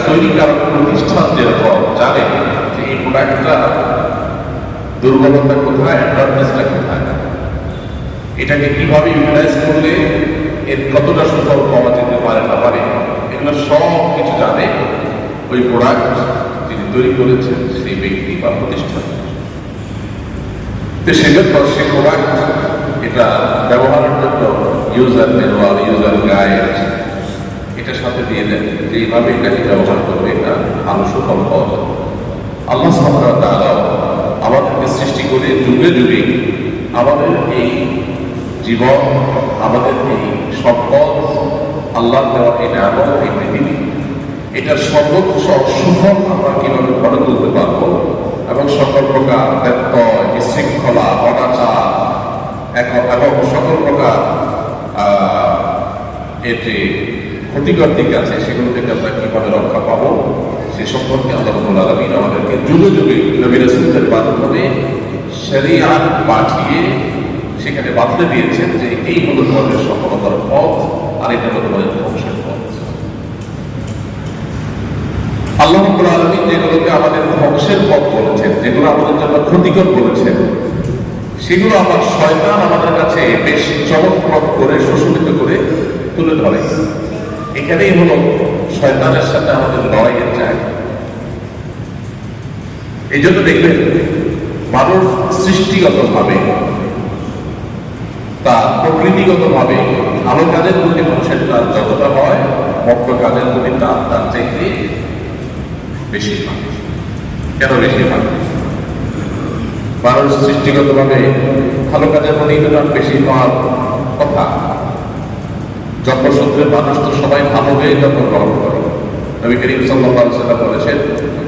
তৈরিকারক প্রতিষ্ঠান যেরকম জানে যে এই প্রোডাক্টটা দুর্বলতা কোথায়, অ্যাডভান্টেজটা কোথায়, এটাকে কিভাবে ইউটিলাইজ করলে এর কতটা সুফল পাওয়া যেতে পারে না পারে, এগুলো সব কিছু জানে ওই প্রোডাক্ট যিনি তৈরি করেছেন সেই ব্যক্তি বা প্রতিষ্ঠান। তো সেজন্য সে প্রোডাক্ট এটা ব্যবহারের জন্য ইউজার ম্যানুয়াল, ইউজার গাইড এটার সাথে দিয়ে দেন যে এইভাবে এটাকে ব্যবহার করবে, এটা ভালো সুফল পাওয়া যাবে। আল্লাহ সুবহানাহু ওয়া তাআলা আমাদেরকে সৃষ্টি করে যুগে যুগে আমাদের এই জীবন, আমাদের এই সম্পদ, আল্লাহ দেওয়া এই নিয়ামত, এই পৃথিবী, এটার সর্বোচ্চ সুফল আমরা কিভাবে গড়ে তুলতে পারবো এবং সকল প্রকার ব্যত্যয়, বিশৃঙ্খলা, অনাচার এবং সকল প্রকার এতে ক্ষতিকর দিক আছে সেগুলো থেকে আমরা কিভাবে রক্ষা পাবো সে সম্পর্কে আল্লাহ রাব্বুল আলামিন আমাদেরকে যুগে যুগে নবী রাসূলদের মাধ্যমে শরীয়ত পাঠিয়ে সেখানে বাতলে দিয়েছেন যে এই হলো তোমাদের সফলতার পথ আর এটা হলো তোমাদের ধ্বংসের পথ। আল্লাহ রাব্বুল আলামিন যেগুলোকে আমাদের ধ্বংসের পথ বলেছেন, যেগুলো আমাদের জন্য ক্ষতিকর বলেছেন, সেগুলো আবার শয়তান আমাদের কাছে বেশ চমৎকার করে সুশোভিত করে তুলে ধরে। এখানেই হলো শয়তানের সাথে আমাদের লড়াইয়ের জায়গা। এই জন্য দেখবেন মানুষ সৃষ্টিগতভাবে, তার প্রকৃতিগতভাবে ভালো কাজের প্রতি মানুষের তার যতটা হয়, মন্দ কাজের প্রতি তার চাইতে বেশি হয়। কেন বেশি হয়? মানুষ সৃষ্টিগতভাবে ভালো কাজের প্রতি তার বেশি হওয়ার কথা। জন্মসূত্রে মানুষ তো সবাই ভালো হয়ে জন্মগ্রহণ করে। নবী করিম সাল্লাল্লাহু আলাইহি ওয়াসাল্লাম বলেছেন,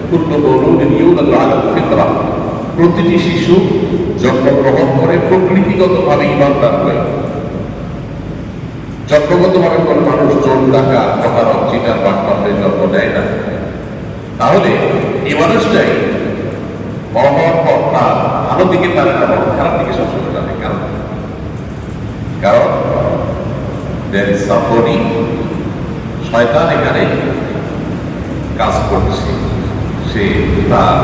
কুল্লু মাউলুদিন ইউলাদু আলাল ফিতরা, প্রতিটি শিশু জন্মগ্রহণ করে প্রকৃতিগতভাবে ঈমানদার হয়ে। জন্মগতভাবে কোনো মানুষ চোর, ডাকাত, প্রতারক, চিটার, বাটপার হয়ে জন্ম নেয় না। তাহলে এই মানুষটাই বড় হওয়ার পর তার ভালো দিকে পারে না, বড় খারাপ দিকে সবসময় জানে। কারণ শয়তান এখানে কাজ করছে। সে তার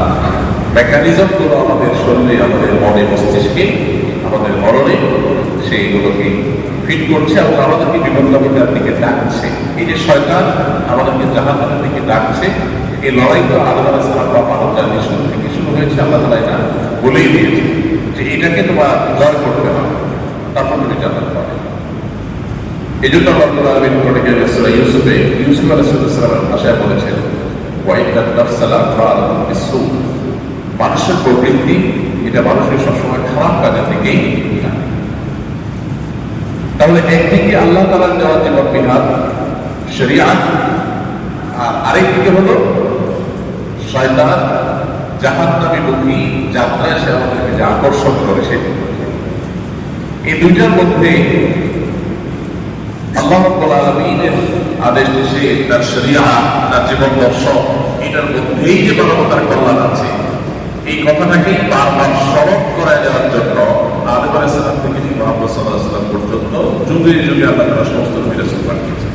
মেকানিজম গুলো আমাদের শরীরে, আমাদের মনে, মস্তিষ্কে, আমাদের মরণে সেইগুলোকে ফিট করছে এবং আমাদেরকে বিপদগামিতার দিকে ডাকছে। এই যে শয়তান আমাদেরকে জাহান্নামের দিকে ডাকছে, এই লড়াই তো আদম আলাইহিস সালাম বা মানব জাতির শুরু থেকে শুরু হয়েছে। আল্লাহ তাআলা এটা বলেই দিয়েছে যে এটাকে তোমার জয় করতে হবে, তারপর তুমি জান্নাত পাবে। এই জন্য আল্লাহ রাব্বুল আলামিন কোরআনে সূরা ইউসুফে ইউসুফ আলাইহিস সালামের ভাষায় বলেছেন, ওয়া ইন্নান নাফসা লাআমারাতুন বিসসূ, মানুষের প্রবৃত্তি এটা মানুষের সবসময় খারাপ কাজের দিকেই টানে। তাহলে একদিকে আল্লাহ তাআলার দেওয়া জীবন বিধান শরীয়ত, আর আরেকদিকে হলো শয়তান জাহান্নামীমুখী যাত্রায় সে আমাদেরকে যে আকর্ষণ করে সেটি। এই দুইটার মধ্যে আল্লাহ রাব্বুল আলামিনের আদেশ দিয়েছে, তার শরীয়ত, তার জীবন দর্শন, এটার মধ্যেই যে মানবতার কল্যাণ আছে, এই কথাটাকে বারবার স্মরণ করায় দেওয়ার জন্য আদম আলাইহিস সালাম থেকে মুহাম্মদ সাল্লাল্লাহু আলাইহি ওয়াসাল্লাম পর্যন্ত যুগে যুগে আল্লাহ তাআলা সমস্ত নবী রাসূল পাঠিয়েছেন।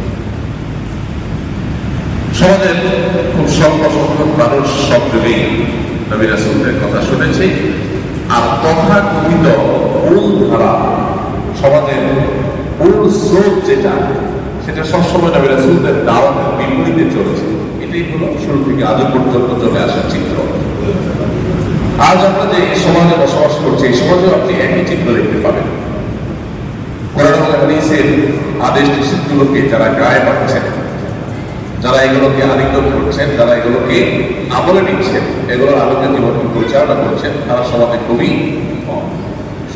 সমাজের খুব স্বল্প সংখ্যক মানুষ সব যুগেই নবী রাসূলদের কথা শুনেছে, আর তথাকথিত মূল ধারা, সমাজের মূল স্রোত যেটা, সেটা সবসময় নবী রাসূলদের দাওয়াতের বিপরীতে চলেছে। এটাই হলো শুরু থেকে আজ পর্যন্ত চলে আসা চিত্র। আজ আমরা যে সমাজে বসবাস করছি, এই সমাজে আপনি একই চিত্র দেখতে পাবেন। কোরআন ও হাদিসের আদেশ নিষেধগুলোকে যারা গায়ে মাখছেন, যারা এগুলোকে আলিঙ্গন করছেন, যারা এগুলোকে আমলে নিচ্ছেন, এগুলোর আলোকে জীবনকে পরিচালনা করছেন, তারা সমাজে খুবই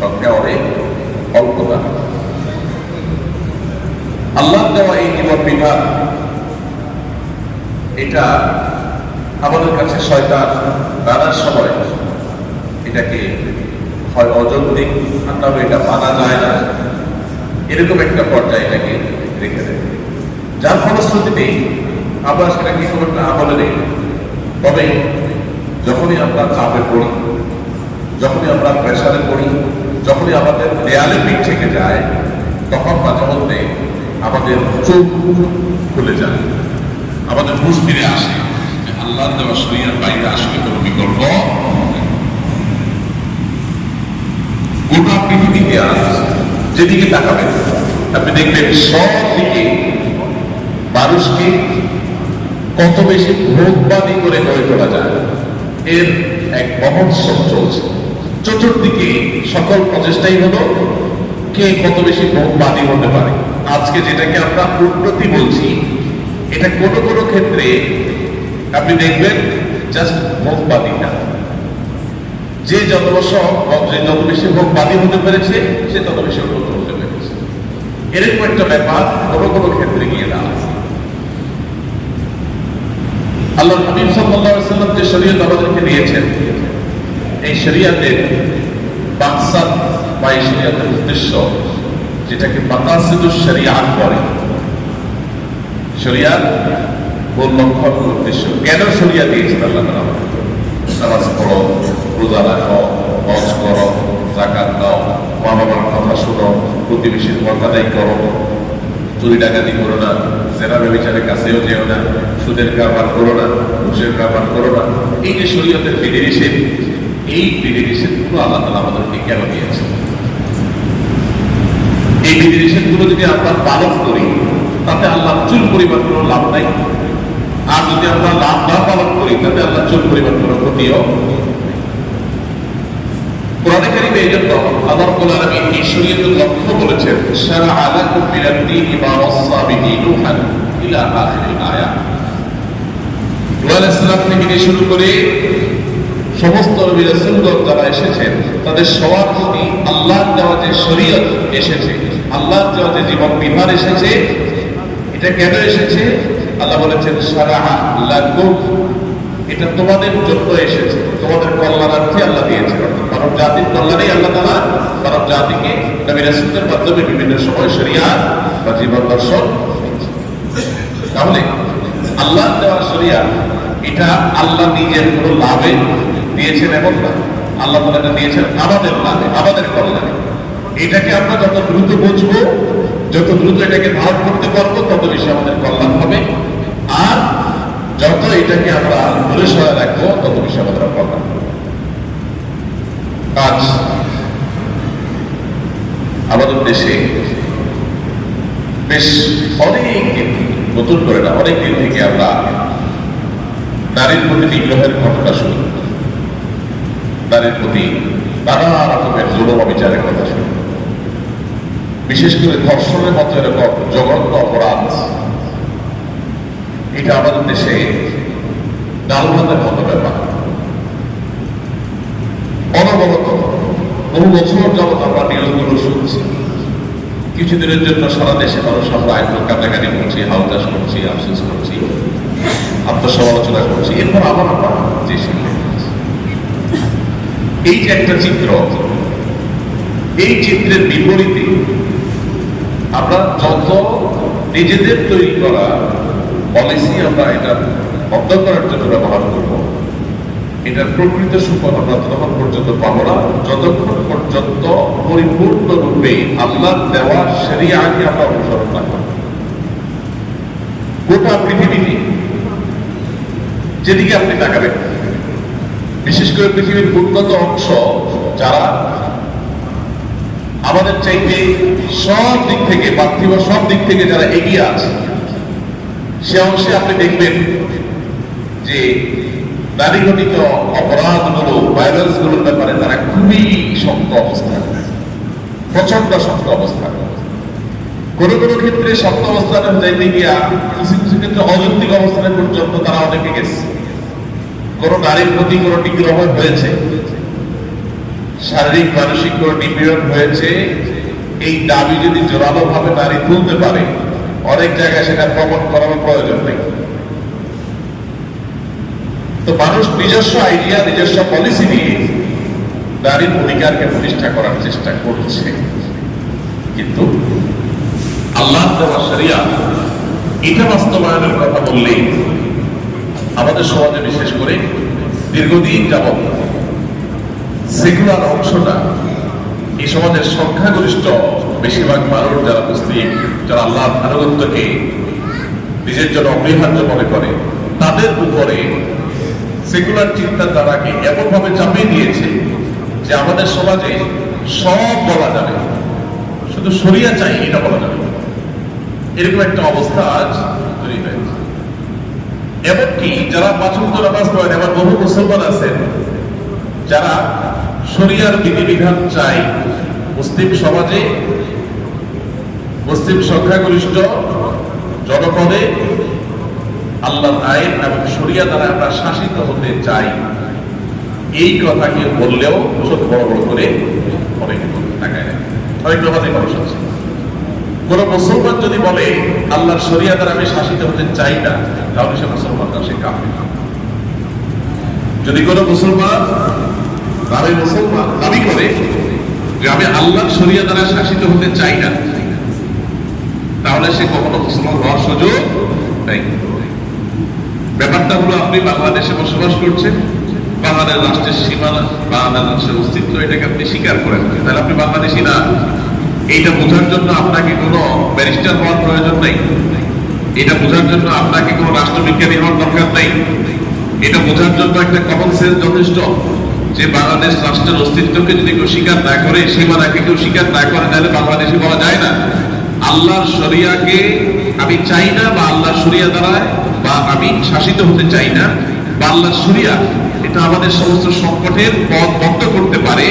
সংখ্যা অনেক অল্পতা। আল্লাহ দেওয়া এই জীবন বিধান, এটা আমাদের কাছে শয়তান নানার সময় এটাকে হয় অযৌক্তিক, আর এটা মানা যায় না, এরকম একটা পর্যায়ে এটাকে রেখে দেয়, যার ফলশ্রুতিতে আমরা সেটাকে খুব একটা আমলে নেই। তবে যখনই আমরা চাপে পড়ি, যখনই আমরা প্রেসারে পড়ি, যখনই আমাদের দেয়ালে পিঠ থেকে যায়, তখন মাঝে মধ্যে আমাদের চোখ খুলে যায়, আমাদের হুঁশ ফিরে আসে। আল্লাহ দেওয়া শরীয়তের বাইরে আসলে কোনো বিকল্প নেই। গোটা পৃথিবীতে আজ যেদিকে তাকাবেন আপনি দেখবেন সব দিকে মানুষকে কত বেশি ভোগবাদী করে গড়ে তোলা যায় এর এক মহোৎসব চলছে। চতুর্দিকে সকল প্রচেষ্টাই হলো কে কত বেশি ভোগবাদী হতে পারে। আজকে যেটাকে আমরা উন্নতি বলছি, এটা কোনো কোনো ক্ষেত্রে আপনি দেখবেন জাস্ট ভোগবাদী না, যে যত বেশি ভোগবাদী হতে পেরেছে সে তত বেশি উন্নত হতে পেরেছে। এরকম একটা ব্যাপার কোনো কোনো ক্ষেত্রে গিয়ে দাঁড়ায়। আল্লাহ হাবিব সাল্লাল্লাহু আলাইহি ওয়াসাল্লাম যে শরীয়ত আমাদেরকে দিয়েছেন, এই শরীয়তের মাকসাদ বা এই শরীয়তের উদ্দেশ্য, যেটাকে মাকাসিদুশ শরিয়াত বলে, শরিয়াত মূল লক্ষ্য উদ্দেশ্য। কেন শরিয়াত দিয়েছেন আল্লাহ তাআলা? নামাজ পড়ো, রোজা রাখো, হজ করো, যাকাত দাও, মা বাবার কথা শোনো, প্রতিবেশীর হক আদায় করো, চুরি ডাকাতি করো না, জেনা ব্যভিচারের কাছেও যেও না, সুদের কারবার করো না, ঘুষের কারবার করো না। এই যে শরীয়তের বিধিনিষেধ, এই বিধিনিষেধগুলো আল্লাহ তাআলা আমাদেরকে কেন দিয়েছেন? এই বিধিনিষেধগুলো যদি আমরা পালন করি তাতে আল্লাহ চুল পরিমাণ কোনো লাভ নাই, আর যদি আমরা লাভ না পালন করি তাতে আল্লাহ চুল পরিমাণ কোনো ক্ষতিও। কোরআনে কারীমে এই জন্য আল্লাহ রাব্বুল আলামিন এই শরীয়তের লক্ষ্য বলেছেন, শারা'a লাকুম মিনাদ দীনি মা ওয়াসসা বিহি নূহান ইলা আখিরিল আয়াত। নূহ আলাইহিস সালাম থেকে শুরু করে সমস্ত নবী রাসূলগণ যারা এসেছেন তাদের সবার প্রতি আল্লাহর দেওয়া যে শরীয়ত এসেছে, আল্লাহর দেওয়া যে জীবন বিধান এসেছে, এটা কেন এসেছে? আল্লাহ বলেছেন শারা'a লাকুম, এটা তোমাদের জন্য এসেছে, তোমাদের কল্যাণার্থে আল্লাহ দিয়েছেন। মানব জাতির কল্যাণেই আল্লাহ তাআলা মানব জাতিকে নবী রাসূলদের মাধ্যমে বিভিন্ন সময় শরিয়াত বা জীবন দর্শন। তাহলে আল্লাহ দেওয়া শরিয়াত এটা আল্লাহ নিজের কোনো লাভে দিয়েছেন এমন না, আল্লাহ তাআলা এটা দিয়েছেন আমাদের লাভে, আমাদের কল্যাণে। এটাকে আমরা যত দ্রুত বুঝবো, যত দ্রুত এটাকে ধারণ করতে পারবো, তত বেশি আমাদের কল্যাণ হবে। আর যত এটাকে আমরা দূরে সরায় রাখবো তত বেশি আমাদের কল্যাণ হবে। আজ আমাদের দেশে বেশ অনেক দিন, নতুন করে না, অনেক দিন থেকে আমরা নারীর প্রতি নিগ্রহের ঘটনা শুনি, নারীর প্রতি নানা রকমের জুলুম বিচারের কথা শুনি। বিশেষ করে ধর্ষণের মতো এরকম জঘন্য অপরাধ, এটা আমাদের দেশে ডাল ভাতের মতো ব্যাপার। অনবরত বহু বছর যাবৎ আমরা নিউজগুলো শুনছি। কিছুদিনের জন্য সারা দেশে মানুষ আমরা একটু কাটাকাটি করছি, হাউতাস করছি, আফসোস করছি, আত্মসমালোচনা করছি, এরপর আবার আমরা যে শিখে এই যে একটা চিত্র, এই চিত্রের বিপরীতে আমরা যত নিজেদের তৈরি করা পলিসি আমরা এটা বন্ধ করার জন্য ব্যবহার করব, এটার প্রকৃত সুফল আমরা ততক্ষণ পর্যন্ত পাবো না যতক্ষণ পর্যন্ত পরিপূর্ণরূপে আল্লাহর দেওয়া শরিয়াতকে আমরা অনুসরণ না করব। গোটা পৃথিবীতে যেদিকে আপনি তাকাবেন, বিশেষ করে পৃথিবীর উন্নত অংশ যারা আমাদের চাইতে সব দিক থেকে, পার্থিব সব দিক থেকে যারা এগিয়ে আছে, সে অংশে আপনি দেখবেন যে নারী ঘটিত অপরাধগুলো, ভায়োলেন্স গুলোর ব্যাপারে তারা খুবই শক্ত অবস্থান, প্রচন্ড শক্ত অবস্থান। কোনো কোনো ক্ষেত্রে শক্ত অবস্থানে যাইতে গিয়া কিছু কিছু ক্ষেত্রে অযৌক্তিক অবস্থানে পর্যন্ত তারা অনেকে গেছে। কোন নারীর প্রতি কোন নিগ্রহ হয়েছে, শারীরিক মানসিক কোন নিপীড়ন হয়েছে, এই দাবি যদি জোরালো ভাবে নারী তুলতে পারে, অনেক জায়গায় সেটা প্রমাণ করার প্রয়োজন নেই। তো মানুষ নিজস্ব আইডিয়া, নিজস্ব পলিসি নিয়ে নারীর অধিকারকে প্রতিষ্ঠা করার চেষ্টা করছে, কিন্তু আল্লাহর দেওয়া শরিয়াত এটা বাস্তবায়নের কথা বললেই আমাদের সমাজে, বিশেষ করে দীর্ঘদিন যাবৎ সেকুলার অংশটা, এই সমাজের সংখ্যাগরিষ্ঠ বেশিরভাগ মানুষ যারা মুসলিম, যারা আল্লাহর আনুগত্যকে নিজের জন্য অপরিহার্য মনে করে, তাদের তাদের উপরে সেকুলার চিন্তাধারাকে এমনভাবে চাপিয়ে দিয়েছে যে আমাদের সমাজে সব বলা যাবে, শুধু শরিয়া চাই এটা বলা যাবে, এরকম একটা অবস্থা আজ তৈরি হয়েছে। এমনকি যারা 5 ওয়াক্ত নামাজ পড়েন, এবার বহু মুসলমান আছেন যারা শরিয়ার বিধিবিধান চাই, মুসলিম সমাজে মুসলিম সংখ্যাগরিষ্ঠ জনপদে আল্লাহর আইন এবং শরিয়া দ্বারা আমরা শাসিত হতে চাই, এই কথাকে বললেও চোখ বড় বড় করে অনেক টাকায় অনেক নামাজি মানুষ আছে। কোন মুসলমান যদি বলে আল্লাহর শরিয়া দ্বারা আমি শাসিত হতে চাই না, তাহলে সে মুসলমান না, সে কাফির। যদি কোন মুসলমান দাবি করে যে আমি আল্লাহর শরিয়া দ্বারা শাসিত হতে চাই না, তাহলে সে কখনো মুসলমান হওয়ার সুযোগ নেই। ব্যাপারটা হলো, আপনি বাংলাদেশে বসবাস করছেন, বাংলাদেশ রাষ্ট্রের সীমানা, বাংলাদেশ রাষ্ট্রের অস্তিত্ব, এটাকে আপনি স্বীকার করেন, তাহলে আপনি বাংলাদেশী না। এইটা বোঝার জন্য আপনাকে কোনো ব্যারিস্টার হওয়ার প্রয়োজন নেই, এটা বোঝার জন্য আপনাকে কোনো রাষ্ট্রবিজ্ঞানী হওয়ার দরকার নেই, এটা বোঝার জন্য একটা কমন সেন্স যথেষ্ট যে বাংলাদেশ রাষ্ট্রের অস্তিত্বকে যদি কেউ স্বীকার না করে, সীমানাকে কেউ স্বীকার না করে, তাহলে বাংলাদেশি বলা যায় না। আল্লাহর শরিয়াকে আমি চাই না, বা আল্লাহর শরিয়া দ্বারা বা আমি শাসিত হতে চাই না, বা আল্লাহর শরিয়া এটা আমাদের সমস্ত সংকটের পথ বন্ধ করতে পারে,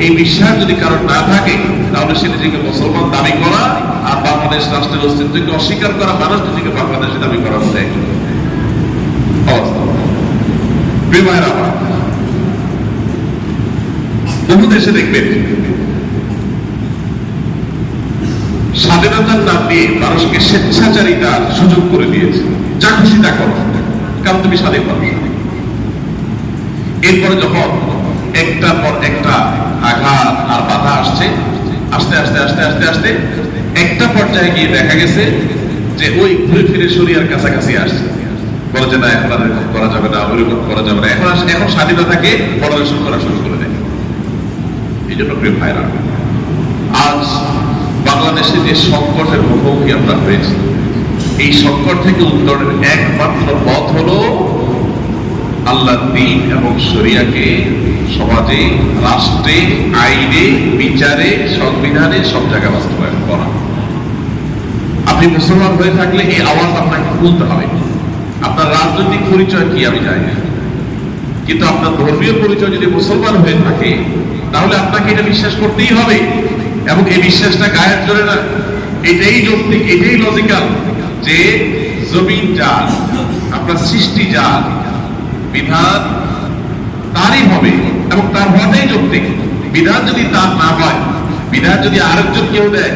এই বিশ্বাস যদি কারণ না থাকে, তাহলে সে নিজেকে মুসলমান দাবি করা আর বাংলাদেশ রাষ্ট্রের অস্তিত্বকে অস্বীকার করা, মানুষ নিজেকে বাংলাদেশে দাবি করার মধ্যে একই অবস্থা। প্রেমায়ের আমার বহু দেশে দেখবেন স্বাধীনতার নাম দিয়ে মানুষকে স্বেচ্ছাচারিতার সুযোগ করে দিয়েছে, যা খুশি তা করো, কারণ তুমি স্বাধীন মানুষ। এরপরে যখন একটার পর একটা আঘাত আর বাধা আসছে, আস্তে আস্তে আস্তে আস্তে আস্তে একটা পর্যায়ে গিয়ে দেখা গেছে যে ওই ঘুরে ফিরে শরিয়ার কাছাকাছি আসছে, বলে যে না এখন আর এরকম করা যাবে না, ওইরকম করা যাবে না, এখন স্বাধীনতাকে মডারেশন করা শুরু করে দেয়। এই জন্য প্রিয় ভাইরা, আজ বাংলাদেশে যে সংকটের মুখোমুখি আমরা হয়েছি, এই সংকট থেকে উত্তরণের একমাত্র পথ হলো আল্লাহর দ্বীন এবং শরিয়াকে সমাজে, রাষ্ট্রে, আইনে, বিচারে, সংবিধানে সব জায়গায় বাস্তবায়ন করা। আপনি মুসলমান হয়ে থাকলে এই আওয়াজ আপনাকে তুলতে হবে। আপনার রাজনৈতিক পরিচয় কি আমি জানি না, কিন্তু আপনার ধর্মীয় পরিচয় যদি মুসলমান হয়ে থাকে, তাহলে আপনাকে এটা বিশ্বাস করতেই হবে। এবং এই বিশ্বাসটা গায়ের জোরে না, এটাই যৌক্তিক, এটাই লজিক্যাল যে জমিন যার, আপনার সৃষ্টি যার, বিধান তারই হবে এবং তার হওয়াটাই যৌক্তিক। বিধান যদি তার না হয়, বিধান যদি আরেকজন কেউ দেয়,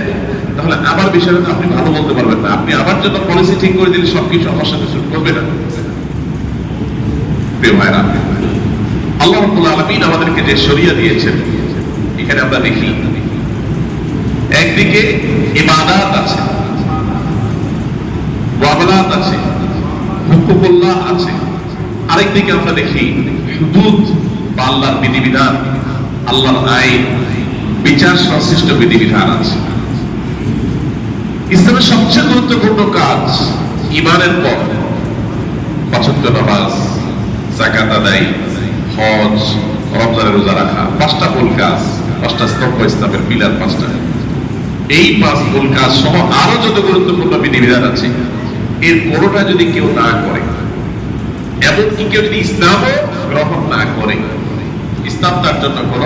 তাহলে আমার বিষয়টা আপনি ভালো বলতে পারবেন না। আপনি আমার জন্য পলিসি ঠিক করে দিলে সবকিছু আমার সাথে শুট করবে না। প্রিয় ভাইরা, আল্লাহ রাব্বুল আলামিন আমাদেরকে যে শরিয়া দিয়েছেন, এখানে আমরা দেখি একদিকে ইবাদত আছে, মুআমালাত আছে, হুকুকুল্লাহ আছে, আরেকদিকে আমরা দেখি হুদুদ বা আল্লাহর বিধিবিধান, আল্লাহর আইন, বিচার সংশ্লিষ্ট বিধিবিধান আছে। ইসলামের সবচেয়ে গুরুত্বপূর্ণ কাজ ঈমানের পর 5 ওয়াক্ত নামাজ, যাকাত আদায়, হজ, রমজানের রোজা রাখা, 5টা মূল কাজ, 5টা স্তম্ভ, ইসলামের পিলার 5টা। এই 5 মূল কাজ সহ আরো যত গুরুত্বপূর্ণ বিধিবিধান আছে, এর কোনোটা যদি কেউ না করে, এমনকি কেউ যদি ইসলামও গ্রহণ না করে, ইসলাম তার জন্য কোন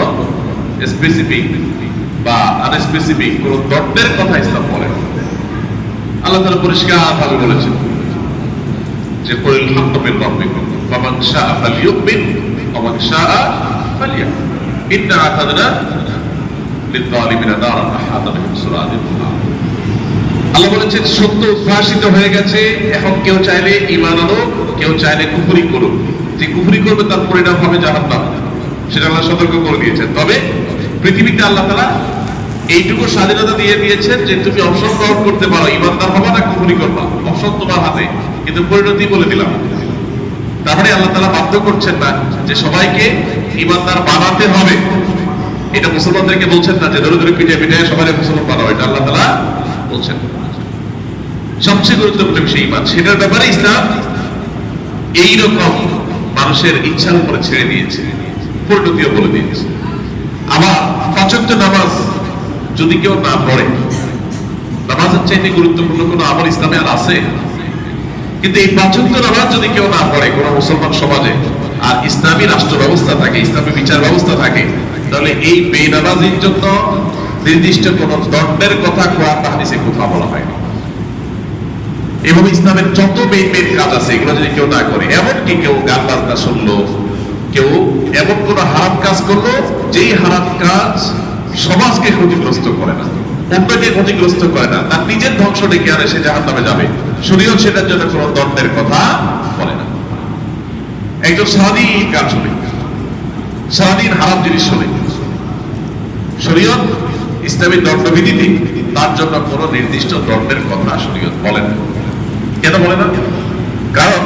স্পেসিফিক বা আনস্পেসিফিক কোন দণ্ডের কথা ইসলাম বলে না। আল্লাহ তাআলা পরিষ্কার ভাবে বলেছেন যে কুল হাক্কু মির রাব্বিকুম ফামান শাআ ফালইউমিন ওয়া মান শাআ ফালইয়াকফুর ইন্না আ'তাদনা লিয-যালিমিনা নারান আহাতা বিহিম সুরাদিকুহা। আল্লাহ বলেছেন সত্য উদ্ভাসিত হয়ে গেছে, এখন কেউ চাইলে ঈমান আনুক, কেউ চাইলে কুফরি করুক। যে কুফরি করবে তার পরিণাম হবে জাহান্নাম, সেটা আল্লাহ সতর্ক করে দিয়েছেন। তবে পৃথিবীতে আল্লাহ তাআলা এইটুকু স্বাধীনতা দিয়ে দিয়েছেন যে তুমি অপশন গ্রহণ করতে পারো, ইমানদার হবা না কুফরি করবা, অপশন তোমার হাতে, কিন্তু পরিণতি বলে দিলাম। তারপরে আল্লাহ তাআলা বাধ্য করছেন না যে সবাইকে ইমানদার বানাতে হবে। এটা মুসলমানদেরকে বলছেন না যে ধরে ধরে পিঠে পিঠে সবাই মুসলমান বানাও, এটা আল্লাহ তাআলা বলছেন। সবচেয়ে গুরুত্বপূর্ণ বিষয় ঈমান, সেটার ব্যাপারে ইসলাম এইরকম মানুষের ইচ্ছার উপরে ছেড়ে দিয়েছে, পরিণতিও বলে দিয়েছে। আবার 5 ওয়াক্ত নামাজ যদি কেউ না পড়ে, নামাজের চাইতে গুরুত্বপূর্ণ কোন আমল ইসলামে আর আছে? কিন্তু এই 5 ওয়াক্ত নামাজ যদি কেউ না পড়ে কোন মুসলমান সমাজে, আর ইসলামী রাষ্ট্র ব্যবস্থা থাকে, ইসলামী বিচার ব্যবস্থা থাকে, তাহলে এই বেনামাজির জন্য নির্দিষ্ট কোন দণ্ডের কথা কোরআন হাদিসে কোথাও বলা হয়নি। এবং ইসলামের যত বেদ কাজ আছে এগুলো যদি কেউ না করে, এমনকি কেউ গান বাজনা শুনলো, কেউ এমন কোন হারাম কাজ করলো যেই হারাম কাজ সমাজকে ক্ষতিগ্রস্ত করে না, অন্যকে ক্ষতিগ্রস্ত করে না, তার নিজের ধ্বংস ডেকে আনে, সে জাহান্নামে যাবে, শরীয়ত সেটার জন্য কোন দণ্ডের কথা বলে না। একজন সারাদিন গান শুনে, সারাদিন হারাম জিনিস শুনে, শরীয়ত ইসলামী দণ্ডবিধিতে তার জন্য কোন নির্দিষ্ট দণ্ডের কথা শরীয়ত বলে না। কেন বলে না? কারণ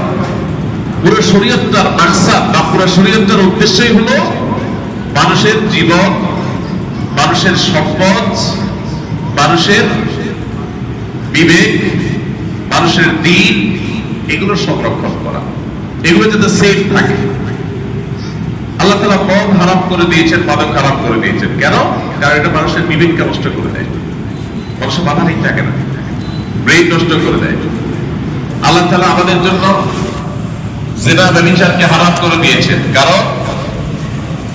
পুরো শরীয়তটার মাকসাদ বা পুরো শরীয়তটার উদ্দেশ্যই হলো মানুষের জীবন, মানুষের সম্পদ, মানুষের বিবেক, মানুষের দিন, এগুলো সংরক্ষণ করা, এগুলো যাতে সেফ থাকে। আল্লাহ তাআলা মদ হারাম করে দিয়েছেন, মাদক হারাম করে দিয়েছেন। কেন? কারণ এটা মানুষের বিবেককে নষ্ট করে দেয়, মানুষের মাথা ঠিক থাকে না, ব্রেইন নষ্ট করে দেয়। আল্লাহ তাআলা আমাদের জন্য জিনা ব্যভিচারকে হারাম করে দিয়েছেন, কারণ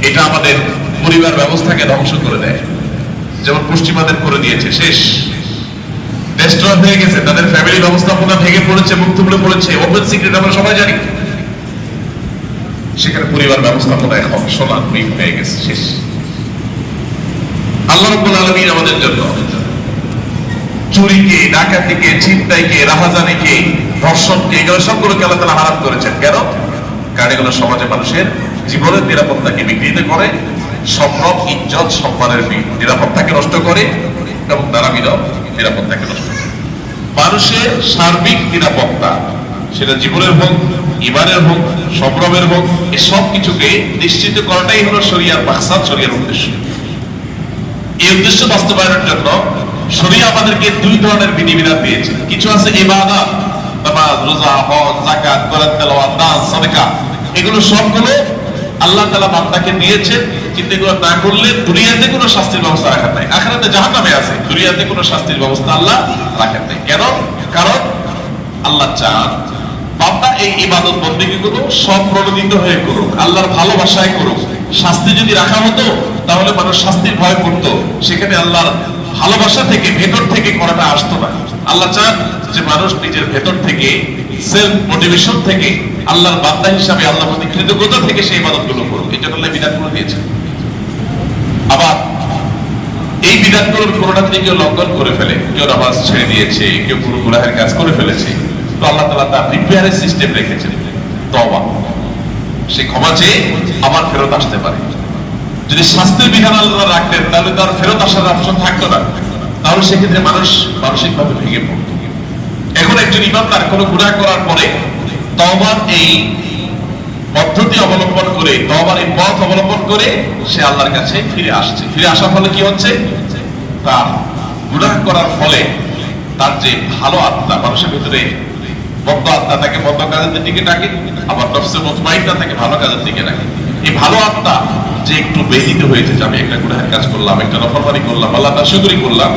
এটা আমাদের পরিবার ব্যবস্থাকে ধ্বংস করে দেয়। যেমন পশ্চিমাদের করে দিয়েছে, শেষ, ডেস্ট্রয় হয়ে গেছে, তাদের ফ্যামিলি ব্যবস্থাপনা ভেঙে পড়েছে, মুখ থুবড়ে পড়েছে, ওপেন সিক্রেট আমরা সবাই জানি। সেখানে পরিবার ব্যবস্থাপনা এখন সোনার মিল হয়ে গেছে, শেষ। আল্লাহ রাব্বুল আলামিন আমাদের জন্য চুরিকে, ডাকাতিকে, ছিনতাইকে, রাহাজানিকে, ধর্ষণকে, এগুলো সবগুলোকে আল্লাহ তাআলা হারাম করেছেন। কেন? কারণ এগুলো সমাজে মানুষের জীবনের নিরাপত্তাকে বিঘ্নিত করে, সম্ভ্রম, ইজ্জত, সম্মানের নিরাপত্তাকে নষ্ট করে এবং দারামিরও নিরাপত্তাকে নষ্ট করে। মানুষের সার্বিক নিরাপত্তা, সেটা জীবনের হোক, ইমানের হোক, সম্ভ্রমের হোক, এই সব কিছুকে নিশ্চিত করাটাই হলো শরিয়ার মাকসাদ, শরিয়ার উদ্দেশ্য। এই উদ্দেশ্য বাস্তবায়নের জন্য শরিয়া আমাদেরকে 2 ধরনের বিধিবিধান দিয়েছে। কিছু আছে ইবাদত, নামাজ, রোজা, হজ, যাকাত, কোরআন তেলাওয়াত, দান, সাদকা, এগুলো সবগুলো আল্লাহ তাআলা বান্দাকে দিয়েছেন, কিন্তু এগুলো না করলে দুনিয়াতে কোনো শাস্তির ব্যবস্থা রাখেন নাই, আখিরাতে জাহান্নামে আছে, দুনিয়াতে কোনো শাস্তির ব্যবস্থা আল্লাহ রাখেন নাই। কেন? কারণ আল্লাহ চান বান্দা এই ইবাদত বন্দেগীগুলো সব প্রণোদিত হয়ে করুক, আল্লাহর ভালোবাসায় করুক। শাস্তি যদি রাখা হতো তাহলে মানুষ শাস্তির ভয় করতো, সেখানে আল্লাহর ভালোবাসা থেকে, ভেতর থেকে করাটা আসতো না। আল্লাহ চান যে মানুষ নিজের ভেতর থেকে, সেলফ মোটিভেশন থেকে, আল্লাহর বান্দা হিসাবে, আল্লাহর প্রতি কৃতজ্ঞতা থেকে সেই ইবাদতগুলো করুক। এই জন্য আল্লাহ বিধানগুলো দিয়েছেন। আবার এই বিধানগুলোর কোনটা যদি কেউ লঙ্ঘন করে ফেলে, কেউ নামাজ ছেড়ে দিয়েছে, কেউ কোনো গুনাহের কাজ করে ফেলেছে, তো আল্লাহ তাআলা তার রিপেয়ারের সিস্টেম রেখেছেন, তওবা। সে ক্ষমা চেয়ে আবার ফেরত আসতে পারে। যদি শাস্তির বিধান আল্লাহ রাখতেন তাহলে তার ফেরত আসার অপশন থাকতো না, তাহলে সেক্ষেত্রে মানুষ মানসিকভাবে ভেঙে পড়ত। এখন একজন ইমানদার কোনো গুনাহ করার পরে তওবার এই পদ্ধতি অবলম্বন করে, তওবার এই পথ অবলম্বন করে সে আল্লাহর কাছে ফিরে আসছে। ফিরে আসার ফলে কি হচ্ছে? তার গুনাহ করার ফলে তার যে ভালো আত্মা, মানুষের ভিতরে বদ্ধ আত্মা তাকে বদ্ধ কাজের দিকে ডাকে, আবার নফসে মুতমাইন্না তাকে ভালো কাজের দিকে ডাকে। এই ভালো আত্মা যে একটু ব্যথিত হয়েছে যে আমি একটা গুনাহের কাজ করলাম, একটা নফরমানি করলাম, আল্লাহর নাশকরি করলাম,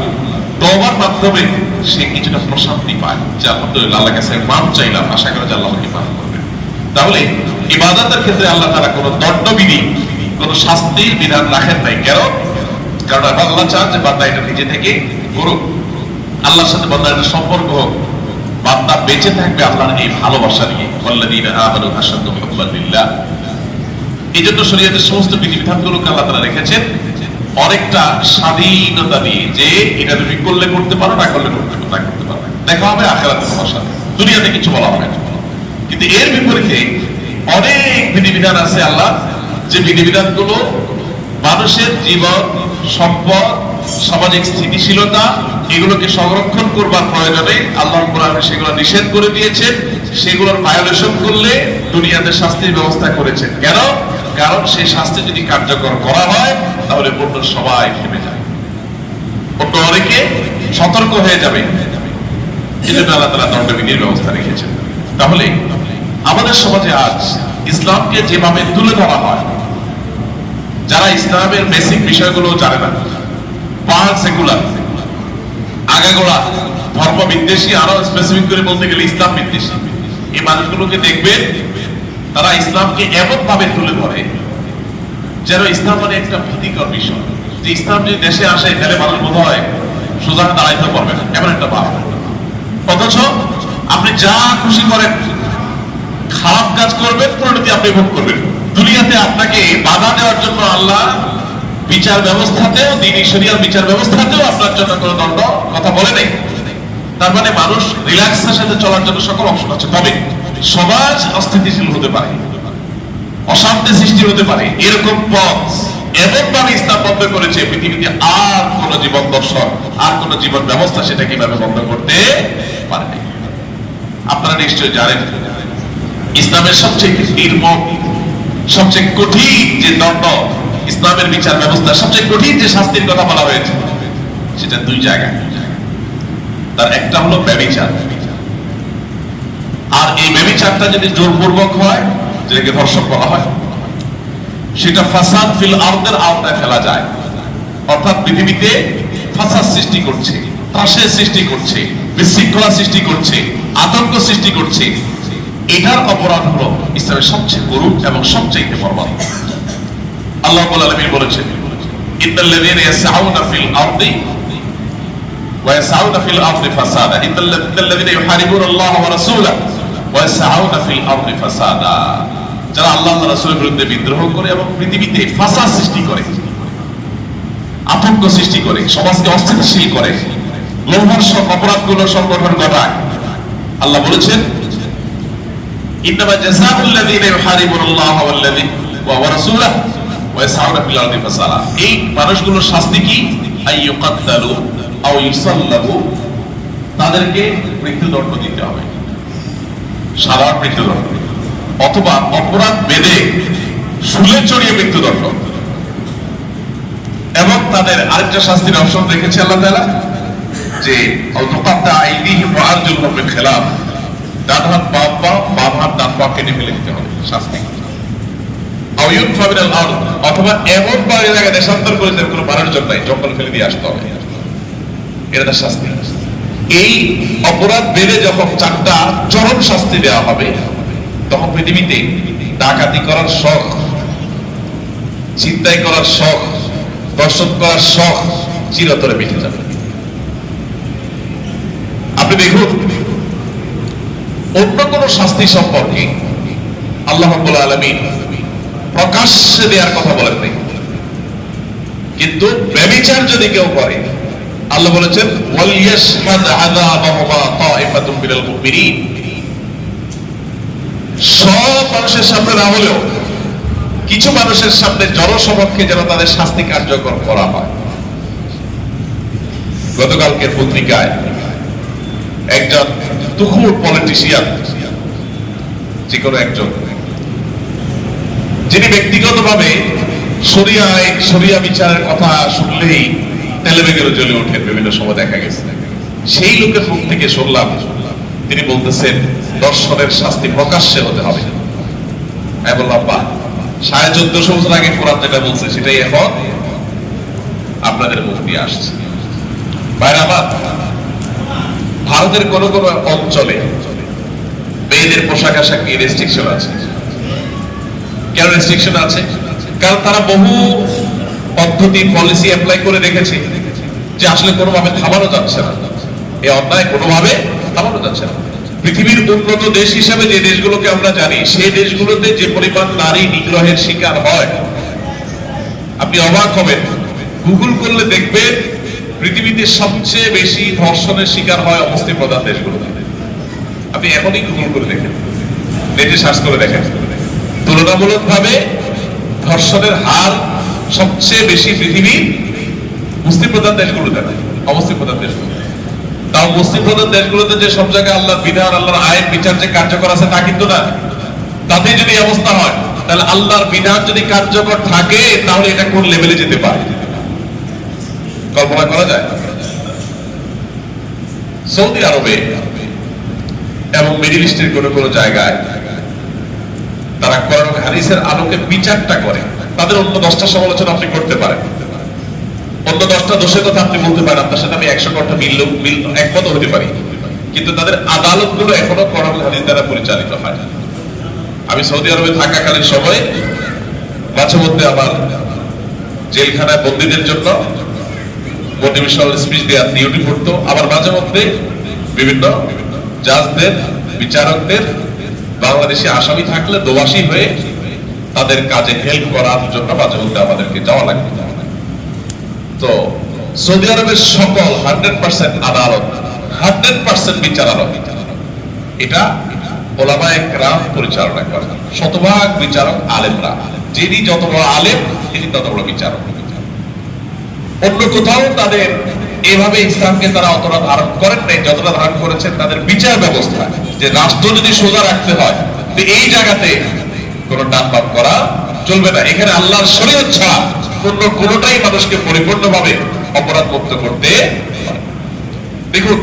তওবার মাধ্যমে সে কিছুটা প্রশান্তি পায় যে আলহামদুলিল্লাহ আল্লাহর কাছে মাফ চাইলাম, আশা করি যে আল্লাহ আমাকে মাফ করবেন। তাহলে ইবাদতের ক্ষেত্রে আল্লাহ তাআলা কোনো দণ্ডবিধি, কোনো শাস্তির বিধান রাখেন নাই। কেন? কারণ আল্লাহ চান যে বান্দা এটা নিজে থেকে করুক, আল্লাহর সাথে বান্দার একটা সম্পর্ক হোক, বান্দা বেঁচে থাকবে আল্লাহর এই ভালোবাসা নিয়ে। ওয়াল্লাযীনা আমানু আশাদ্দু হুব্বান লিল্লাহ। এই জন্য শরীয়তের সমস্ত বিধিবিধানগুলোকে আল্লাহ তাআলা রেখেছেন অনেকটা স্বাধীনতা দিয়ে, যে এটা তুমি করলে করতে পারো, না করলে করতে পারো, দেখা হবে আখিরাতে তোমার সাথে, দুনিয়াতে কিছু বলা হবে না। কিন্তু এর বিপরীতে অনেক বিধিবিধান আছে আল্লাহ, যে বিধিবিধানগুলো মানুষের জীবন, সম্পদ, সামাজিক স্থিতিশীলতা, এগুলোকে সংরক্ষণ করবার প্রয়োজনে আল্লাহ রাব্বুল আলামিন সেগুলো নিষেধ করে দিয়েছেন। সেগুলোর ভায়োলেশন করলে দুনিয়াতে শাস্তির ব্যবস্থা করেছেন। কেন? কারণ সেই শাস্তি যদি কার্যকর করা হয় তাহলে অন্য সবাই থেমে যাবে, অন্য অনেকে সতর্ক হয়ে যাবে। এই জন্য আল্লাহ তাআলা দণ্ডবিধির ব্যবস্থা রেখেছেন। তাহলে আমাদের সমাজে আজ ইসলামকে যেভাবে তুলে ধরা হয়, যারা ইসলামের বেসিক বিষয়গুলো জানে না, পাহাড় সেকুলার, আগাগোড়া ধর্ম বিদ্বেষী, আরো স্পেসিফিক করে বলতে গেলে ইসলাম বিদ্বেষী, এই মানুষগুলোকে দেখবেন তারা ইসলামকে এমন ভাবে তুলে ধরে যেন ইসলাম মানে একটা ভীতিকর বিষয়, যে ইসলাম যদি দেশে আসে তাহলে মানুষ বোধ হয় সোজা দাঁড়াইতে পারবে না, এমন একটা ভাব। অথচ আপনি যা খুশি করেন, খারাপ কাজ করবেন, পরিণতি আপনি ভোগ করবেন। দুনিয়াতে আপনাকে বাধা দেওয়ার জন্য আল্লাহ বিচার ব্যবস্থাতেও, দ্বীনি শরিয়ার বিচার ব্যবস্থাতেও আপনার জন্য কোনো দণ্ড কথা বলে নেই। তার মানে মানুষ রিল্যাক্সের সাথে চলার জন্য সকল অপশন আছে। তবে সমাজ অস্থিতিশীল হতে পারে, অশান্তি সৃষ্টি হতে পারে, এরকম পথ এমন ভাবে ইসলাম বন্ধ করেছে, পৃথিবীতে আর কোন জীবন দর্শন, আর কোন জীবন ব্যবস্থা সেটা কিভাবে বন্ধ করতে পারে। আপনারা নিশ্চয় জানেন ইসলামের সবচেয়ে নির্মম, সবচেয়ে কঠিন যে দণ্ড, ইসলামের বিচার ব্যবস্থা সবচেয়ে কঠিন যে শাস্তির কথা বলা হয়েছে, সেটা দুই জায়গায়। তার একটা হলো ব্যভিচার, আর এই ব্যভিচারটা যদি জোরপূর্বক হয়, যেটাকে ধর্ষণ বলা হয়, সেটা ফাসাদ ফিল আরদের আওতায় ফেলা যায়। অর্থাৎ পৃথিবীতে ফাসাদ সৃষ্টি করছে, ত্রাসের সৃষ্টি করছে, বিশৃঙ্খলা সৃষ্টি করছে, আতঙ্ক সৃষ্টি করছে। এটার অপরাধ হলো ইসলামের সবচেয়ে করুণ এবং সবচেয়ে বর্বর। আল্লাহ রাব্বুল আলামিন বলেছেন, ইন্নাল্লাযীনা ইয়াসআউনা ফিল আরদি ওয়া ইয়াসআউনা ফিল আরদি ফাসাদা, ইন্নাল্লাযীনা ইউহারিবুনাল্লাহা ওয়া রাসূলাহু ওয়া ইয়াসআউনা ফিল আরদি ফাসাদা। যারা আল্লাহ ওয়া রাসূলের বিরুদ্ধে বিদ্রোহ করে এবং পৃথিবীতে ফাসাদ সৃষ্টি করে, আতঙ্ক সৃষ্টি করে, সমাজকে অস্থিতিশীল করে, লোভর অপরাধগুলো সংগঠন ঘটায়, আল্লাহ বলেছেন, ইন্নামা জাযাউল লাযীনা ইউহারিবুনাল্লাহা ওয়া রাসূলাহু ওয়া ইয়াসআউনা ফিল আরদি ফাসাদা। এই মানুষগুলোর শাস্তি কি? আইয়ুকাত্তালু আও ইউসাল্লাবু, তাদেরকে মৃত্যুদণ্ড দিতে হবে, সাধারণ মৃত্যুদণ্ড, অথবা অপরাধ বেঁধে শুলে চড়িয়ে মৃত্যুদণ্ড। এবং তাদের আরেকটা শাস্তির অপশন রেখেছে আল্লাহ তাআলা, যে আউতুকাত্তা আইদিহিম ওয়া আরজুলহুম মিন খিলাফ, ডান হাত বাম পা, বাম হাত ডান পা কেটে ফেলে দিতে হবে, শাস্তি। আও ইউনফা মিনাল আরদ, অথবা এমন ভাবে জায়গায় দেশান্তর করে দেওয়ার কোনো মানুষজন নাই, জঙ্গল ফেলে দিয়ে আসতে হবে, এটা তার শাস্তি। এই অপরাধ বেড়ে যখন চারটা চরম শাস্তি দেওয়া হবে, তখন পৃথিবীতে ডাকাতি করার শখ, ছিনতাই করার শখ, দর্শন করার শখ চিরতরে মিটে যাবে। আপনি দেখুন, অন্য কোন শাস্তি সম্পর্কে আল্লাহ রাব্বুল আলামিন প্রকাশ্যে দেওয়ার কথা বলেন নাই, কিন্তু ব্যভিচার যদি কেউ করে, আল্লাহ বলেছেন, ওয়াল ইয়াশহাদ আযাবাহুমা তাইফাতুম মিনাল মুমিনিন। সব মানুষের সামনে না হলেও কিছু মানুষের সামনে জনসমক্ষে যেন তাদের শাস্তি কার্যকর করা হয়। গতকালকের পত্রিকায় একজন তুখুর পলিটিশিয়ান, যে কোনো একজন, যিনি ব্যক্তিগতভাবে শরিয়া আইন, শরিয়া বিচারের কথা শুনলেই তেলেবেগেরও জ্বলে ওঠেন, বিভিন্ন সময় দেখা গেছে, সেই লোকের মুখ থেকে শুনলাম তিনি বলতেছেন দর্শনের শাস্তি প্রকাশ্যে হতে হবে। আমি বললাম, বাহ, 1450 বছর আগে কোরআন যেটা বলছে সেটাই এখন আপনাদের মুখ দিয়ে আসছে। ভাইরা আমার, ভারতের কোন কোন অঞ্চলে মেয়েদের পোশাক আশাক নিয়ে রেস্ট্রিকশন আছে। কেন রেস্ট্রিকশন আছে? কারণ তারা বহু পদ্ধতি, পলিসি অ্যাপ্লাই করে দেখেছে যে আসলে কোনোভাবে থামানো যাচ্ছে না, এই অন্যায় কোনোভাবে থামানো যাচ্ছে না। পৃথিবীর উন্নত দেশ হিসেবে যে দেশগুলোকে আমরা জানি, সেই দেশগুলোতে যে পরিমাণ নারী নিগ্রহের শিকার হয়, আপনি অবাক হবেন। গুগল করলে দেখবেন পৃথিবীতে সবচেয়ে বেশি ধর্ষণের শিকার হয় অমুসলিম প্রধান দেশগুলোতে। আপনি এখনই গুগল করে দেখেন, নেটে সার্চ করে দেখেন, তুলনামূলকভাবে ধর্ষণের হার সবচেয়ে বেশি পৃথিবীর মুসলিম প্রধান দেশগুলোতে, অমুসলিম প্রধান দেশগুলো। তাও মুসলিম প্রধান দেশগুলোতে যে সব জায়গায় আল্লাহর বিধান, আল্লাহর আইন বিচার যে কার্যকর আছে তা কিন্তু না। তাতে যদি অবস্থা হয়, তাহলে আল্লাহর বিধান যদি কার্যকর থাকে, তাহলে এটা কোন লেভেলে যেতে পারে কল্পনা করা যায়? সৌদি আরবে এবং মিডল ইস্টের কোন কোন জায়গায় যারা কোরআন ও হাদিসের আলোকে বিচারটা করে, তাদের অন্য 10টা সমালোচনা আপনি করতে পারেন, অন্য 10টা দোষের কথা আপনি বলতে পারেন, আপনার সাথে আমি 100 কথা একমত হতে পারি, কিন্তু তাদের আদালত গুলো এখনো কোরআন ও হাদিস দ্বারা পরিচালিত হয়। আমি সৌদি আরবে থাকাকালীন সময় মাঝে মধ্যে আমার জেলখানায় বন্দীদের জন্য মোটিভেশনাল স্পিচ দেওয়া ডিউটি পড়তো, আবার মাঝে মধ্যে বিভিন্ন জাজদের, বিচারকদের বাংলাদেশে আসামি থাকলে দোষী হয়ে তাদের কাজে হেল্প করার জন্য মাঝে মধ্যে আমাদেরকে যাওয়া লাগবে। তো সৌদি আরবের সকল 100% আদালত, 100% বিচারালয়, এটা ওলামায়ে কেরাম পরিচালনা করে। শতভাগ বিচারক আলেমরা, যিনি যত বড় আলেম তিনি তত বড় বিচারক। অন্য কোথাও তাদের এভাবে ইসলামকে তারা অতটা ধারণ করেন নাই যতটা ধারণ করেছেন তাদের বিচার ব্যবস্থা, যে রাষ্ট্র যদি সোজা রাখতে হয় তো এই জায়গাতে কোনো টানবাপ করা চলবে না। এখানে আল্লাহর শরীয়ত ছাড়া অন্য কোনোটাই মানুষকে পরিপূর্ণভাবে অপরাধ মুক্ত করতে পারে। দেখুন,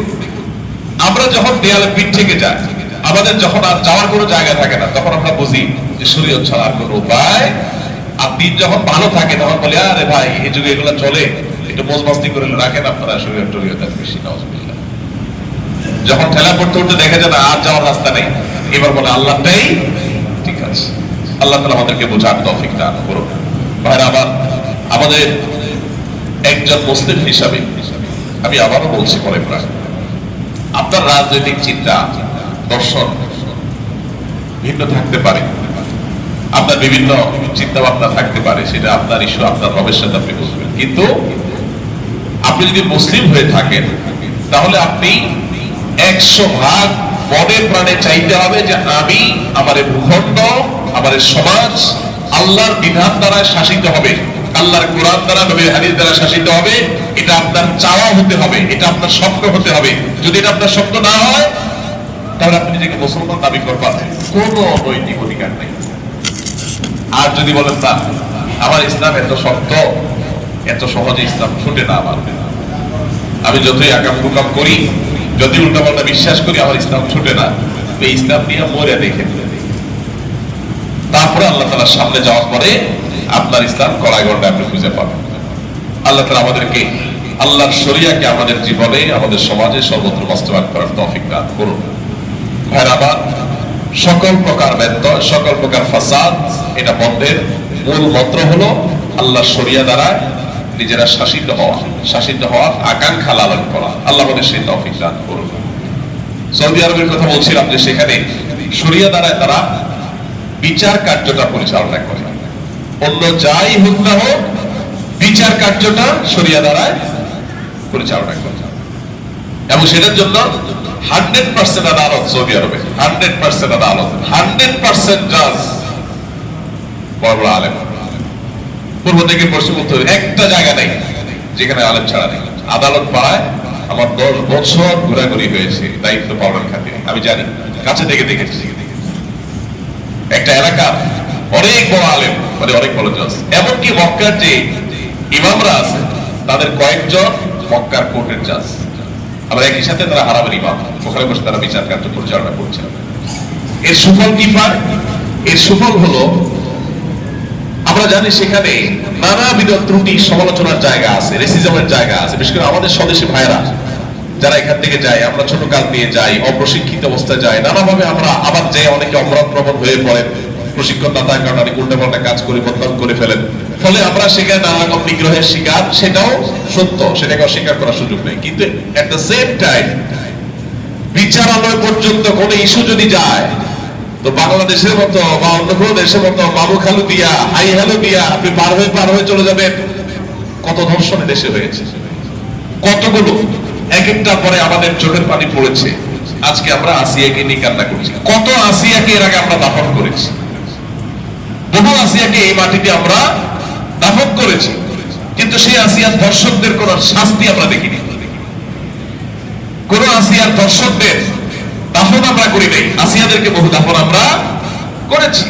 আমরা যখন দেয়ালে পিঠ থেকে যাই, আমাদের যখন আর যাওয়ার কোনো জায়গা থাকে না, তখন আমরা বুঝি যে শরীয়ত ছাড়া আর কোনো উপায়। আর দিন যখন ভালো থাকে তখন বলে, আরে ভাই এই যুগে এগুলো চলে, একটু মজমাস্তি করে রাখেন আপনারা শরীয়ত টরীয়ত বেশি নাউজুবিল্লাহ। যখন ঠেলা পড়তে উঠতে দেখা যায় না আর যাওয়ার রাস্তা নেই, এবার বলে আল্লাহটাই ঠিক আছে। আল্লাহ তাআলা আমাদেরকে বোঝার তৌফিক দান করুন। ভাইরা আমার, আমাদের একজন মুসলিম হিসাবে আমি আবারও বলছি পরে প্রায়, আপনার রাজনৈতিক চিন্তা দর্শন ভিন্ন থাকতে পারে, আপনার বিভিন্ন চিন্তা ভাবনা থাকতে পারে, সেটা আপনার ইস্যু, আপনার রবের সাথে আপনি বুঝবেন। কিন্তু আপনি যদি মুসলিম হয়ে থাকেন তাহলে আপনি 100% মনে প্রাণে চাইতে হবে যে আমি, আমার ভূখণ্ড, আমার সমাজ আল্লাহর বিধান দ্বারা শাসিত হবে, আল্লাহর কোরআন দ্বারা, নবীর হাদিস দ্বারা শাসিত হবে। এটা আপনার চাওয়া হতে হবে, এটা আপনার স্বপ্ন হতে হবে। যদি এটা আপনার স্বপ্ন না হয় তাহলে আপনি নিজেকে মুসলমান দাবি করবার কোনো নৈতিক অধিকার নেই। আর যদি বলেন না, আমার ইসলাম এত শক্ত, এত সহজে ইসলাম ছুটে না, আমি যতই আকাম কুকাম করি, যদি উল্টাপাল্টা বিশ্বাস করি, আমার ইসলাম ছুটে না, এই ইসলাম নিয়ে মরে দেখে তারপরে আল্লাহ তাআলার সামনে যাওয়ার পরে আপনার ইসলাম কড়াই গন্ডায় আপনি খুঁজে পাবেন। আল্লাহ তাআলা আমাদেরকে আল্লাহর শরিয়াকে আমাদের জীবনে, আমাদের সমাজে সর্বত্র বাস্তবায়ন করার তৌফিক দান করুন। ভাইরা আমার, সকল প্রকার ব্যত্যয়, সকল প্রকার ফাসাদ, এটা বন্ধের মূল মন্ত্র হলো আল্লাহর শরিয়া দ্বারা নিজেরা শাসিত হওয়ার আকাঙ্ক্ষা লালন করা। আল্লাহ আমাদের সেই তৌফিক দান করুন। সৌদি আরবের কথা বলছিলাম যে সেখানে শরিয়া দ্বারা তারা বিচার কার্যটা পরিচালনা করে। অন্য যাই হোক না হোক, বিচার কার্যটা শরিয়া দ্বারা পরিচালনা করে, এবং সেটার জন্য 100% আদালত সৌদি আরবে, 100% আদালত, 100% জাজ বড় বড় আলেম, পূর্ব থেকে পশ্চিম উত্তর একটা জায়গা নেই যেখানে আলেম ছাড়া নেই। আদালত পাড়ায় আমার 10 বছর ঘোরাঘুরি হয়েছে দায়িত্ব পালনের খাতিরে। আমি জানি, কাছে থেকে দেখেছি একটা এলাকা অনেক বড় আলেম, মানে অনেক বড় জজ। এমনকি মক্কার যে ইমামরা আছে তাদের কয়েকজন মক্কার কোর্টের জাজ, আবার একই সাথে তারা হারামের ইমাম, ওখানে বসে তারা বিচার কার্য পরিচালনা করছেন। এর সুফল কি পায়? এর সুফল হলো, আমরা জানি সেখানে নানাবিধ ত্রুটি, সমালোচনার জায়গা আছে, রেসিজমের জায়গা আছে। বিশেষ করে আমাদের স্বদেশী ভাইরা যারা এখান থেকে যায়, আমরা ছোট কাল দিয়ে যাই, অপ্রশিক্ষিত অবস্থায় যাই, নানাভাবে আমরা আবার যে অনেকে অপরাধ প্রবণ হয়ে পড়েন, প্রশিক্ষণ না থাকার কারণে উল্টাপাল্টা কাজ করে বদনাম করে ফেলেন, ফলে আমরা সেখানে নানা রকম নিগ্রহের শিকার। সেটাও সত্য, সেটাকে অস্বীকার করার সুযোগ নেই। কিন্তু এট দ্য সেম টাইম বিচারালয় পর্যন্ত কোন ইস্যু যদি যায়, তো বাংলাদেশের মতো বা অন্য কোনো দেশের মতো বাবু খালু দিয়া, হাই হ্যালো দিয়া আপনি পার হয়ে চলে যাবেন। কত ধর্ষণে দেশে হয়েছে, কতগুলো, এক একটা পরে আমাদের চোখের পানি পড়েছে। আজকে আমরা আসিয়াকে নিয়ে কান্না করছি। কত আসিয়াকে এর আগে আমরা দাফন করেছি, বহু আসিয়াকে এই মাটিতে আমরা দাফন করেছি, কিন্তু সেই আসিয়ার ধর্ষকদের কোন শাস্তি আমরা দেখিনি। কোন আসিয়ার ধর্ষকদের দাফন আমরা করি নাই, আসিয়াদেরকে বহু দাফন আমরা করেছি।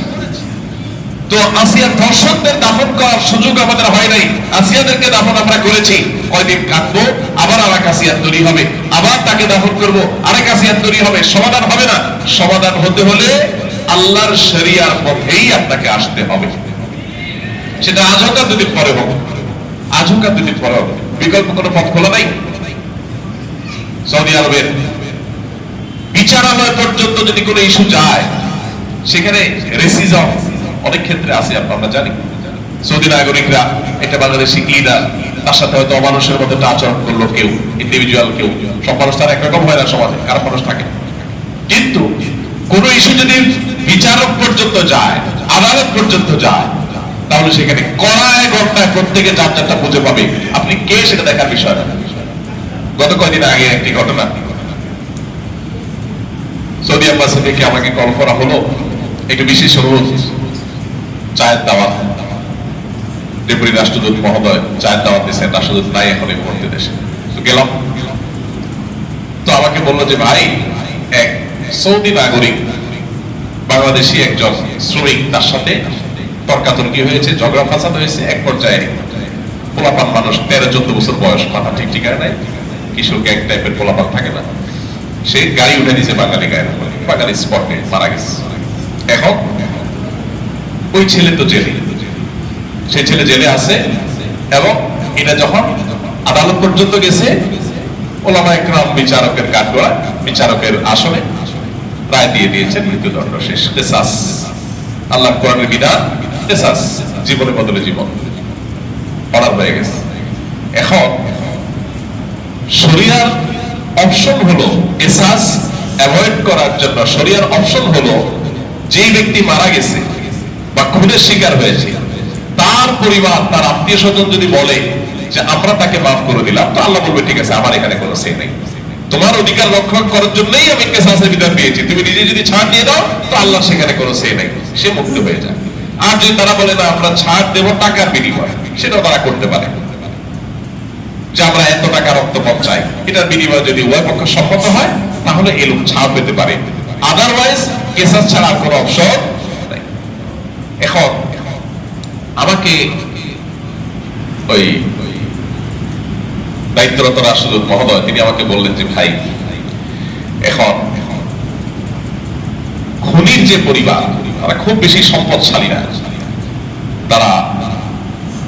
তো আসিয়ার ধর্ষকদের দাফন করার সুযোগ আমাদের হয় নাই, আসিয়াদেরকে দাফন আমরা করেছি। কয়দিন কাটবো, আবার আরেক আসিয়ার তৈরি হবে, আবার তাকে দাফন করব, আরেক আসিয়ার তৈরি হবে। সমাধান হবে না। সমাধান হতে হলে আল্লাহর শরিয়ার পথেই আপনাকে আসতে হবে। সেটা আজ হোক আর দুদিন পরে হোক, আজ হোক আর দুদিন পরে হোক, বিকল্প কোনো পথ খোলা নাই। সৌদি আরবের বিচারালয় পর্যন্ত যদি কোনো ইস্যু যায়, সেখানে রেসিজম অনেক ক্ষেত্রে আছে, আমরা জানি। সৌদি নাগরিকরা একটা বাংলাদেশি লিডার, তার সাথে হয়তো অমানুষের মতো একটা আচরণ করলো কেউ, ইন্ডিভিজুয়াল কেউ, সব মানুষ তার একরকম হয় না সমাজে, খারাপ মানুষ থাকে। কিন্তু কোন ইস্যু যদি বিচারক পর্যন্ত যায়, আদালত পর্যন্ত যায়, তাহলে সেখানে কড়ায় ঘটনায় প্রত্যেকে যার যারটা বুঝে পাবে আপনি কে, সেটা দেখার বিষয় না। গত কয়েকদিন আগে একটি ঘটনা, সৌদি আব্বাসি থেকে আমাকে কল করা হলো, একটু বিশেষ অনুরোধ, চায়ের দাওয়াত, ডেপুটি রাষ্ট্রদূত মহোদয় চায়ের দাওয়াত দিয়েছেন, রাষ্ট্রদূত নাই এখন এই মুহূর্তে দেশে। তো গেলাম, তো আমাকে বললো যে ভাই, এক সৌদি নাগরিক বাংলাদেশি একজন শ্রমিক, তার সাথে তর্কাতর্কি হয়েছে, ঝগড়া ফাসাদ হয়েছে। এক পর্যায়ে পোলাপান মানুষ, 13-14 বছর বয়স, মাথা ঠিক ঠিকায় নাই, কিশোর গ্যাং টাইপের পোলাপান থাকে না, সে গাড়ি উঠে দিয়েছে বাঙালি গায়ের উপরে, বাঙালি স্পটে মারা গেছে। এখন ওই ছেলে তো জেলে, সেই ছেলে জেলে আছে, এবং এটা যখন আদালত পর্যন্ত গেছে, ওলামা একরাম বিচারকের কাঠগড়া, বিচারকের আসনে রায় দিয়ে দিয়েছেন, মৃত্যুদণ্ড শেষ, কিসাস। আল্লাহ কোরআনের বিধান, কিসাস, জীবনের বদলে জীবন, অর্ডার হয়ে গেছে। এখন শরিয়ার অপশন হলো কিসাস অ্যাভয়েড করার জন্য, শরিয়ার অপশন হলো যে ব্যক্তি মারা গেছে বা খুনের শিকার হয়েছে, তার পরিবার, তার আত্মীয় স্বজন যদি বলে যে আমরা তাকে মাফ করে দিলাম, তো আল্লাহ বলবে ঠিক আছে, আমার এখানে কোনো সে নেই, তোমার অধিকার রক্ষা করার জন্যই আমি কিসাসের বিধান দিয়েছি, তুমি নিজে যদি ছাড় দিয়ে দাও তো আল্লাহ সেখানে কোনো সে নেই, সে মুক্ত হয়ে যায়। আর যদি তারা বলে না আমরা ছাড় দেব টাকার বিনিময়ে, সেটাও তারা করতে পারে, যে আমরা এত টাকা রক্তপাত চাই, এটার বিনিময়ে যদি উভয় পক্ষ সম্মত হয় তাহলে এই লোক ছাড় পেতে পারে, আদারওয়াইজ কিসাস ছাড়া আর কোনো অপশন নাই। এখন আমাকে ওই দায়িত্বরত রাষ্ট্রদূত মহোদয় তিনি আমাকে বললেন যে ভাই, এখন খুনির যে পরিবার, তারা খুব বেশি সম্পদশালী না, তারা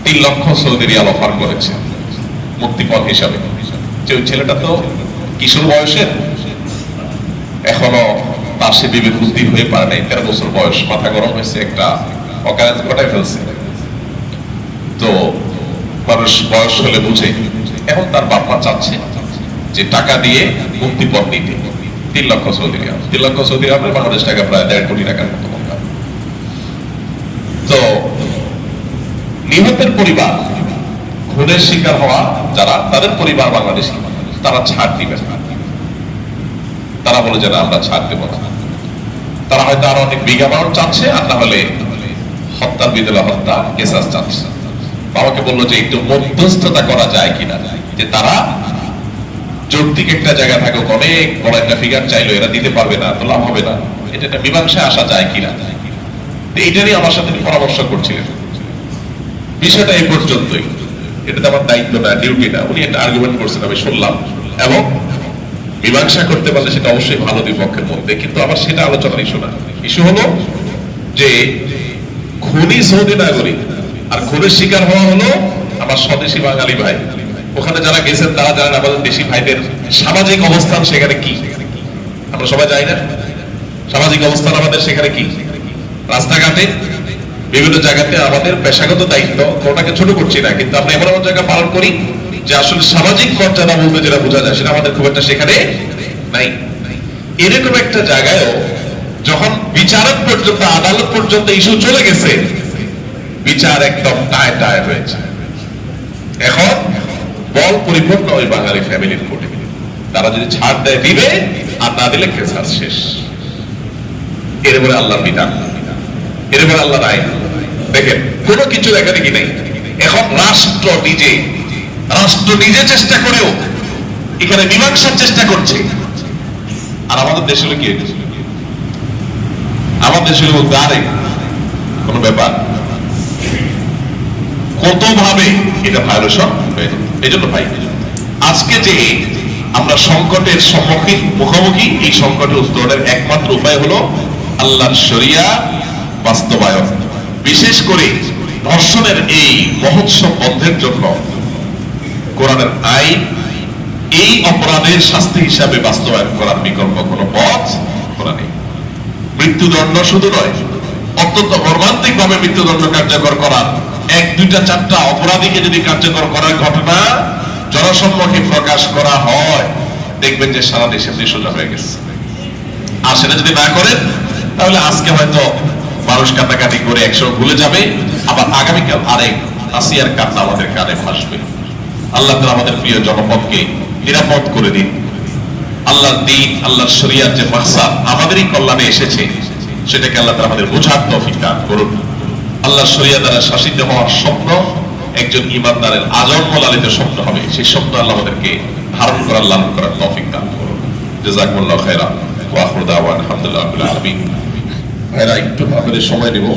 3 লক্ষ সৌদি রিয়াল অফার করেছে মুক্তিপণ হিসাবে। যে ওই ছেলেটা তো কিশোর বয়সের, এখনো তার সে বিবেক বুদ্ধি হয়ে পারে নাই, 13 বছর বয়স, মাথা গরম হয়েছে, একটা অকারেন্স ঘটায় ফেলছে। তো মানুষ বয়স হলে বুঝে, এখন তার বাপ মা চাচ্ছে যে টাকা দিয়ে মুক্তিপণ নিতে 3 লক্ষ সৌদি রিয়াল, 3 লক্ষ সৌদি রিয়াল বাংলাদেশ টাকা প্রায় 1.5 কোটি টাকার মতো। তো নিহতের পরিবার, খুনের শিকার হওয়া যারা, তাদের পরিবার বাংলাদেশি, তারা ছাড় দিবে না, তারা বলে যে না আমরা ছাড় দেব না। তারা হয়তো আরো অনেক বিগ অ্যামাউন্ট চাচ্ছে, আর না হলে হত্যার বিদলা হত্যা কেসাস চাচ্ছে। আমাকে বললো যে একটু মধ্যস্থতা করা যায় কিনা, যে তারা যৌক্তিক একটা জায়গা থাকুক, অনেক বড় একটা ফিগার চাইলো, এরা দিতে পারবে না, তো লাভ হবে না, এটা একটা মীমাংসায় আসা যায় কিনা। এইটা নিয়ে আমার সাথে পরামর্শ করছিলেন। বিষয়টা এই পর্যন্তই, এটা আমার দায়িত্ব না, ডিউটি না। উনি একটা আর্গুমেন্ট করছেন, আমি শুনলাম, এবং মীমাংসা করতে পারলে সেটা অবশ্যই ভালো দুই পক্ষের মধ্যে, কিন্তু আবার সেটা আলোচনার ইস্যু না। ইস্যু হলো যে খুনি সৌদি নাগরিক, আর খুনের শিকার হওয়া হলো আমার স্বদেশী বাঙালি ভাই। ওখানে যারা গেছেন তারা জানেন আমাদের দেশি ভাইদের সামাজিক অবস্থান সেখানে কি, আমরা সবাই জানি না সামাজিক অবস্থান আমাদের সেখানে কি। রাস্তাঘাটে বিভিন্ন জায়গাতে আমাদের পেশাগত দায়িত্ব, ওটাকে ছোট করছি না, কিন্তু আমরা এমন এমন জায়গা পালন করি যে আসলে সামাজিক মর্যাদা বলতে যেটা বোঝা যায় সেটা আমাদের খুব একটা সেখানে নাই। এরকম একটা জায়গায়ও যখন বিচারক পর্যন্ত, আদালত পর্যন্ত ইস্যু চলে গেছে, বিচার একদম টায় টায় হয়েছে। এখন বল পরিপূর্ণ ওই বাঙালি ফ্যামিলির কোর্টে, তারা যদি ছাড় দেয় দিবে, আর না দিলে কেসাস শেষ। এর পরে আল্লাহর বিধান, এর পরে আল্লাহর আইন। দেখেন কোনো কিছু দেখা দেখি নাই। এখন রাষ্ট্র নিজে চেষ্টা করেও এখানে মীমাংসার চেষ্টা করছে। আর আমাদের দেশ হলো কি, আমাদের দেশ হলো দাঁড়ে কোন ব্যাপার, কত ভাবে এটা ভায়োলেশন হয়ে যায়। এই জন্য ভাই, আজকে যে আমরা সংকটের মুখোমুখি, এই সংকটের উত্তরণের একমাত্র উপায় হলো আল্লাহর শরিয়া বাস্তবায়ন, বিশেষ করে ধর্ষণের এই মহোৎসব বন্ধের জন্য কোরআনের আইন এই অপরাধের শাস্তি হিসাবে বাস্তবায়ন করার বিকল্প কোনো পথ খোলা নেই। মৃত্যুদণ্ড শুধু নয়, অত্যন্ত মর্মান্তিক ভাবে মৃত্যুদণ্ড কার্যকর করার, এক দুইটা চারটা অপরাধীকে যদি কার্যকর করার ঘটনা জনসম্মুখে প্রকাশ করা হয়, দেখবেন যে সারা দেশে সোজা হয়ে গেছে। আর সেটা যদি না করেন, তাহলে আজকে হয়তো মানুষ কান্নাকাটি করে একসময় ভুলে যাবে, আবার আগামীকাল আরেক আসিয়ার কান্না আমাদের কানে ভাসবে। আল্লাহ তাআলা আমাদের প্রিয় জনপদকে নিরাপদ করে দিন। আল্লাহর দ্বীন, আল্লাহর শরিয়ার যে মাকসাদ আমাদেরই কল্যাণে এসেছে, সেটাকে আল্লাহ তাআলা আমাদের বোঝার তৌফিক দান করুন। আল্লাহর শরিয়া দ্বারা শাসিত হওয়ার স্বপ্ন একজন ঈমানদারের আজন্ম লালিত স্বপ্ন হবে। সেই স্বপ্ন আল্লাহ আমাদেরকে ধারণ করার, লালন করার তৌফিক দান করুন। জাযাকুমুল্লাহু খাইরান ওয়া আখিরু দাওয়ানা আলহামদুলিল্লাহি রাব্বিল আলামিন। ভাইরা, একটু আপনাদের সময় নেব।